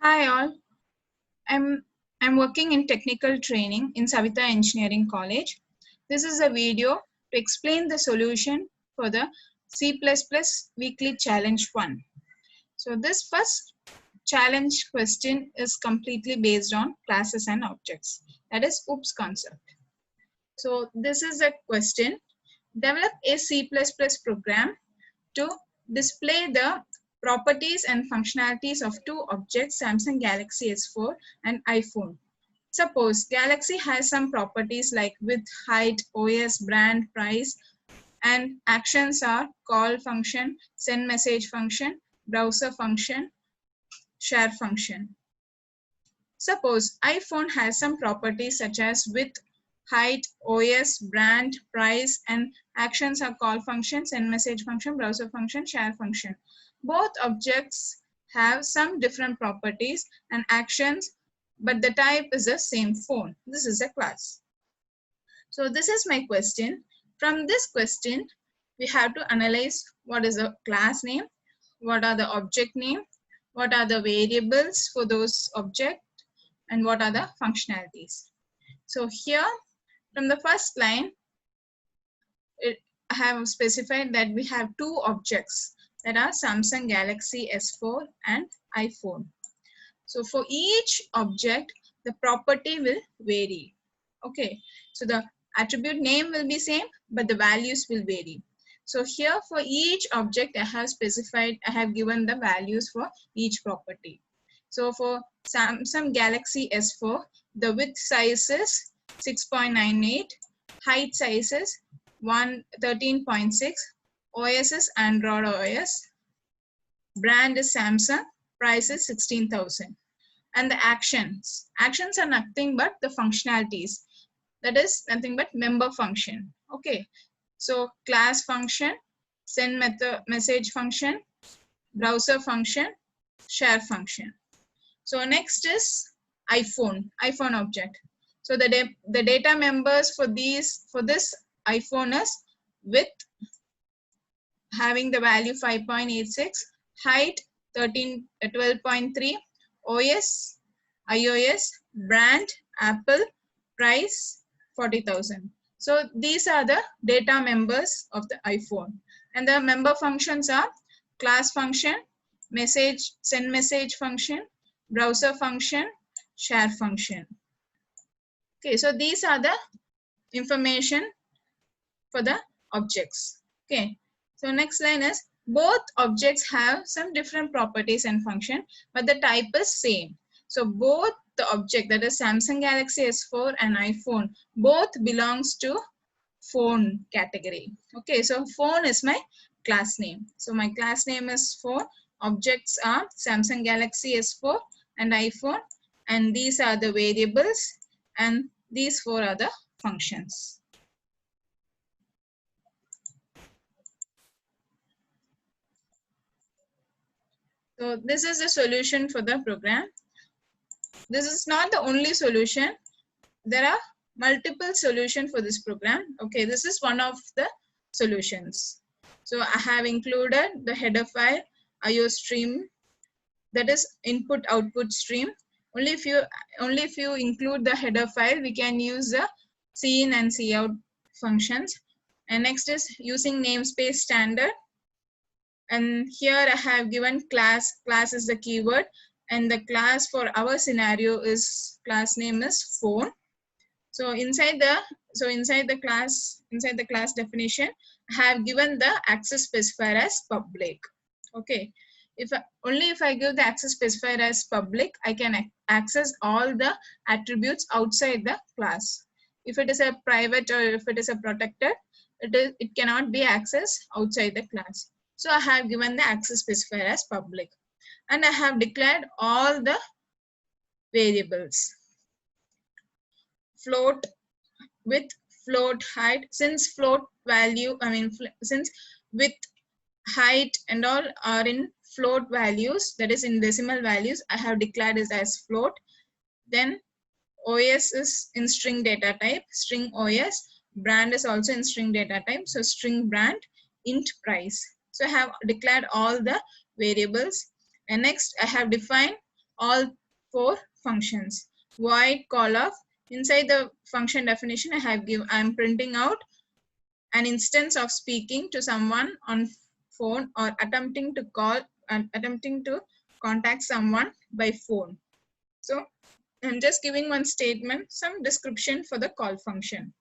Hi all. I'm I'm working in technical training in Saveetha Engineering College. This is a video to explain the solution for the C++ weekly challenge 1. So this first challenge question is completely based on classes and objects. That is OOPS concept. So this is a question. Develop a C++ program to display the properties and functionalities of two objects, Samsung Galaxy S4 and iPhone. Suppose Galaxy has some properties like width, height, OS, brand, price, and actions are call function, send message function, browser function, share function. Suppose iPhone has some properties such as width, height, OS, brand, price, and actions are call function, send message function, browser function, share function. Both objects have some different properties and actions, but the type is the same phone. This is a class. So this is my question. From this question, we have to analyze what is the class name, what are the object name, what are the variables for those objects, and what are the functionalities. So here from the first line, I have specified that we have two objects that are Samsung Galaxy S4 and iPhone. So for each object, the property will vary. Okay, so the attribute name will be same, but the values will vary. So here for each object, I have given the values for each property. So for Samsung Galaxy S4, the width size is 6.98, height size is 13.6, OS is Android OS, brand is Samsung, price is 16,000. And the actions are nothing but the functionalities. That is nothing but member function. Okay, so class function, send message function, browser function, share function. So next is iPhone object. So the data members for this iPhone is width having the value 5.86, height 12.3, OS iOS, brand Apple, price 40,000. So these are the data members of the iPhone, and the member functions are class function, send message function, browser function, share function. Okay, so these are the information for the objects. Okay, so next line is both objects have some different properties and function, but the type is same. So both the object, that is Samsung Galaxy S4 and iPhone, both belongs to phone category. Okay, so phone is my class name. So my class name is phone. Objects are Samsung Galaxy S4 and iPhone, and these are the variables, and these four are the functions. So this is the solution for the program. This is not the only solution. There are multiple solutions for this program. Okay, this is one of the solutions. So I have included the header file, IO stream, that is input output stream. Only if you include the header file, we can use the cin and cout functions. And next is using namespace standard. And here I have given class. Class is the keyword, and the class for our scenario is class name is phone. So inside the class definition, I have given the access specifier as public. Okay, if I give the access specifier as public, I can access all the attributes outside the class. If it is a private or if it is a protected, it cannot be accessed outside the class. So I have given the access specifier as public, and I have declared all the variables. Float, width, float, height. Since float value, since width, height and all are in float values, that is in decimal values, I have declared it as float. Then OS is in string data type, string OS. Brand is also in string data type, so string brand, int price. So I have declared all the variables, and next I have defined all four functions. Void call off. Inside the function definition, I'm printing out an instance of speaking to someone on phone or attempting to call and attempting to contact someone by phone. So I'm just giving one statement, some description for the call function.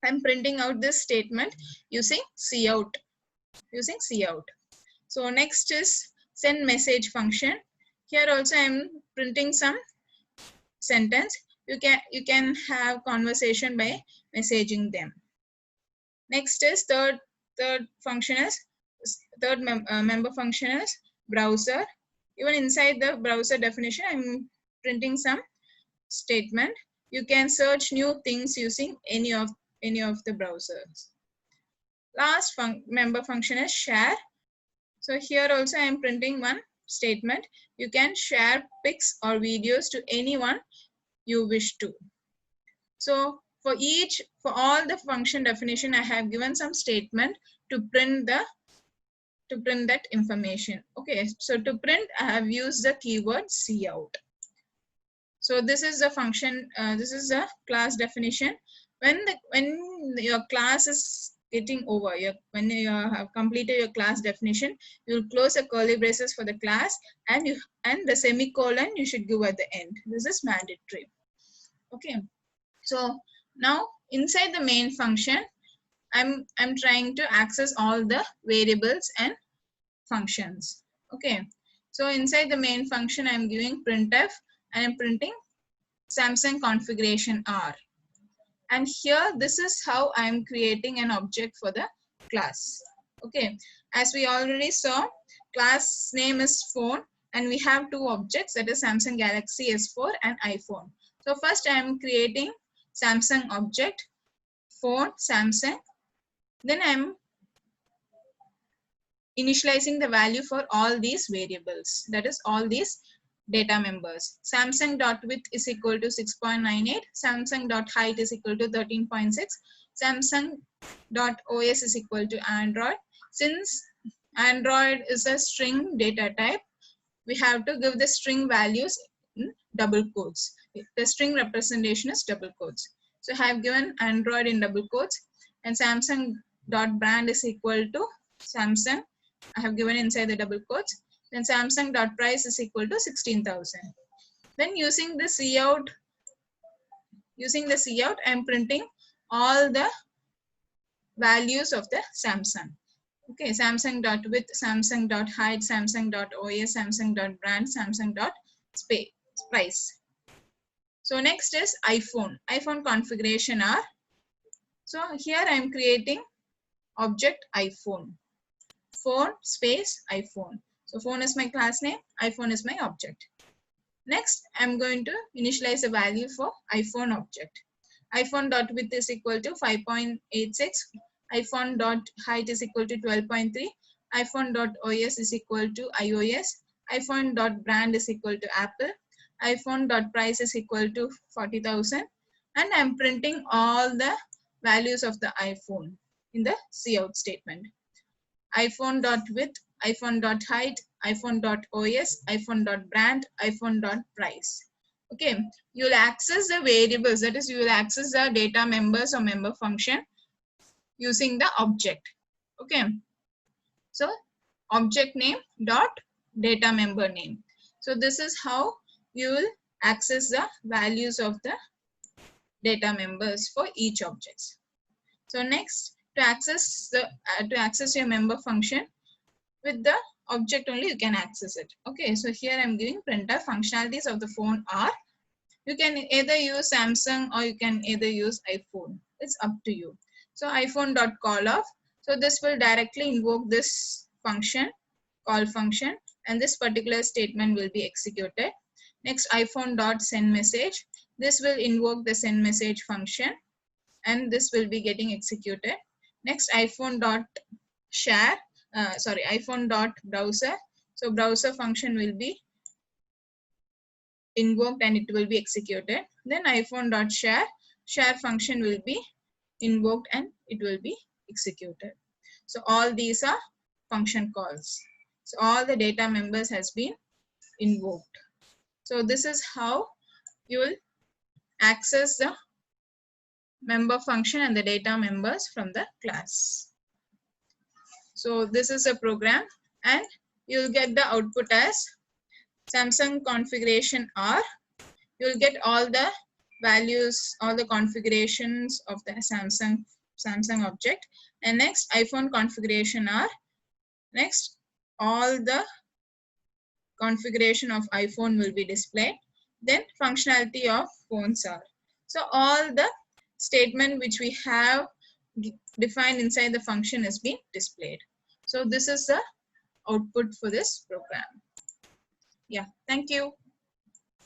I'm printing out this statement using cout. So next is send message function. Here also I'm printing some sentence. You can have conversation by messaging them. Next is third function is member function is browser. Even inside the browser definition, I'm printing some statement. You can search new things using any of the browsers. Last member function is share. So here also I am printing one statement. You can share pics or videos to anyone you wish to. So for all the function definition, I have given some statement to print that information. Okay, so to print, I have used the keyword cout. So this is the function. This is the class definition. When your class is getting over, when you have completed your class definition, you will close the curly braces for the class, and the semicolon you should give at the end. This is mandatory. Okay. So now inside the main function, I'm trying to access all the variables and functions. Okay. So inside the main function, I'm giving printf and I'm printing Samsung configuration R. And here, this is how I'm creating an object for the class. Okay. As we already saw, class name is phone and we have two objects, that is Samsung Galaxy S4 and iPhone. So first I'm creating Samsung object, phone, Samsung. Then I'm initializing the value for all these variables, that is all these data members. Samsung.width is equal to 6.98, Samsung.height is equal to 13.6, Samsung.os is equal to Android. Since Android is a string data type, we have to give the string values in double quotes. The string representation is double quotes. So I have given Android in double quotes, and Samsung.brand is equal to Samsung. I have given inside the double quotes. Then Samsung.price is equal to 16,000. Then using the cout, I am printing all the values of the Samsung. Okay, Samsung.width, Samsung.height, Samsung.os, Samsung.brand, Samsung.price. So next is iPhone configuration R. So here I am creating object iPhone, phone space iPhone. So phone is my class name, iPhone is my object. Next, I'm going to initialize a value for iPhone object. iPhone.width is equal to 5.86, iPhone.height is equal to 12.3, iPhone.os is equal to iOS, iPhone.brand is equal to Apple, iPhone.price is equal to 40,000, and I'm printing all the values of the iPhone in the cout statement. iPhone.width, iPhone.height, iPhone.os, iPhone.brand, iPhone.price. Okay, you will access the variables, that is, you will access the data members or member function using the object. Okay, so object name dot data member name. So this is how you will access the values of the data members for each objects. So next, to access your member function, with the object only you can access it. Okay, so here I'm giving printf functionalities of the phone are. You can either use Samsung or you can either use iPhone. It's up to you. So iPhone.calloff. So this will directly invoke this function, call function, and this particular statement will be executed. Next, iPhone.sendMessage. This will invoke the send message function, and this will be getting executed. Next, iPhone.share. iPhone.browser. So browser function will be invoked and it will be executed. Then iPhone.share. Share function will be invoked and it will be executed. So all these are function calls. So all the data members has been invoked. So this is how you will access the member function and the data members from the class. So this is a program, and you'll get the output as Samsung configuration R. You'll get all the values, all the configurations of the Samsung object. And next, iPhone configuration R. Next, all the configuration of iPhone will be displayed. Then functionality of phones are. So all the statement which we have defined inside the function is being displayed. So this is the output for this program. Yeah, thank you.